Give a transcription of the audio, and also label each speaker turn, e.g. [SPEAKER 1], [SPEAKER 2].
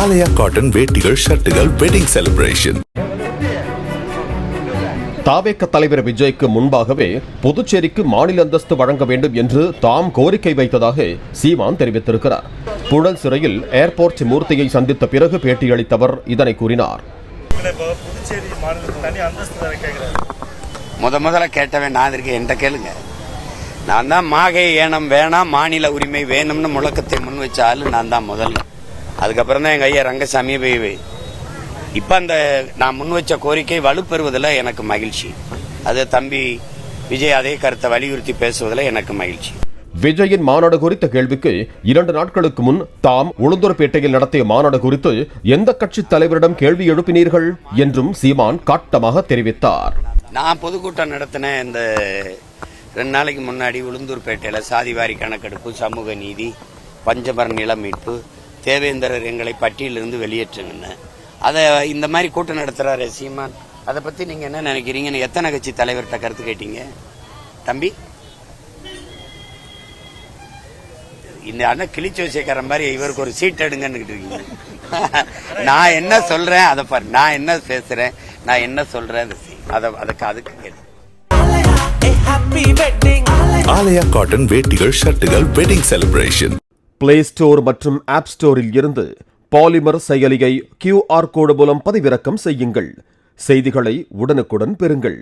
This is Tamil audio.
[SPEAKER 1] ஆலயா காட்டன் வேட்டிகள் ஷர்ட்டுகள் வெட்டிங் செலிப்ரேஷன்.
[SPEAKER 2] தாவேக தலைவர் விஜய்க்கு முன்பாகவே புதுச்சேரிக்கு மாநில அந்தஸ்து வழங்க வேண்டும் என்று தாம் கோரிக்கை வைத்ததாக சீமான் தெரிவித்திருக்கிறார். புழல் சிறையில் ஏர்போர்ட் மூர்த்தியை சந்தித்த பிறகு பேட்டியளித்தவர் இதனை கூறினார்.
[SPEAKER 3] முதல்ல கேட்டவன் நான் இருக்கேன், என்கிட்ட கேளுங்க. நான் தான் மாகை ஏனம் வேணாம், மாநில உரிமை வேணும்னு முழக்கத்தை முன் வச்ச ஆளு நான் தான் முதல்ல. அதுக்கப்புறம் தான் எங்க ஐயா ரங்கசாமி போய் இப்ப அந்த நான் முன் வச்ச கோரிக்கை வலுப்பெறுவதில் எனக்கு மகிழ்ச்சி. அது தம்பி விஜய் அதே கருத்தை வலியுறுத்தி பேசுவதில் எனக்கு மகிழ்ச்சி.
[SPEAKER 2] விஜயின் மாநாடு குறித்த கேள்விக்கு 2 நாட்களுக்கு முன் தாம் உளுந்தூர்பேட்டையில் நடத்திய மாநாடு குறித்து எந்த கட்சி தலைவரிடம் கேள்வி எழுப்பினீர்கள் என்றும் சீமான் காட்டமாக தெரிவித்தார்.
[SPEAKER 3] நான் பொதுக்கூட்டம் நடத்தின இந்த 2 நாளைக்கு முன்னாடி உளுந்தூர்பேட்டையில சாதிவாரி கணக்கெடுப்பு, சமூக நீதி, பஞ்சமர நில மீட்பு, தேவேந்திரர் எங்களை பட்டியலிருந்து வெளியேற்றுங்க, அதை இந்த மாதிரி கூட்டம் நடத்துறாரு சீமான். அதை பத்தி நீங்க என்ன நினைக்கிறீங்கன்னு எத்தனை கட்சி தலைவர்கிட்ட கருத்து கேட்டீங்க தம்பி? இந்த அண்ணன் கிழிச்சு வச்சுக்கிற மாதிரி இவருக்கு ஒரு சீட் எடுங்கன்னு இருக்கீங்க. நான் என்ன சொல்றேன் அதை பாரு, நான் என்ன பேசுறேன், நான் என்ன சொல்றேன் அதுக்கு கேட்டு.
[SPEAKER 1] ஆலயா காட்டன் வேட்டிகள் ஷர்ட்டுகள் வெட்டிங் செலிப்ரேஷன்.
[SPEAKER 2] பிளே ஸ்டோர் மற்றும் ஆப் ஸ்டோரில் இருந்து பாலிமர் செயலியை QR கோடு மூலம் பதிவிறக்கம் செய்யுங்கள். செய்திகளை உடனுக்குடன் பெறுங்கள்.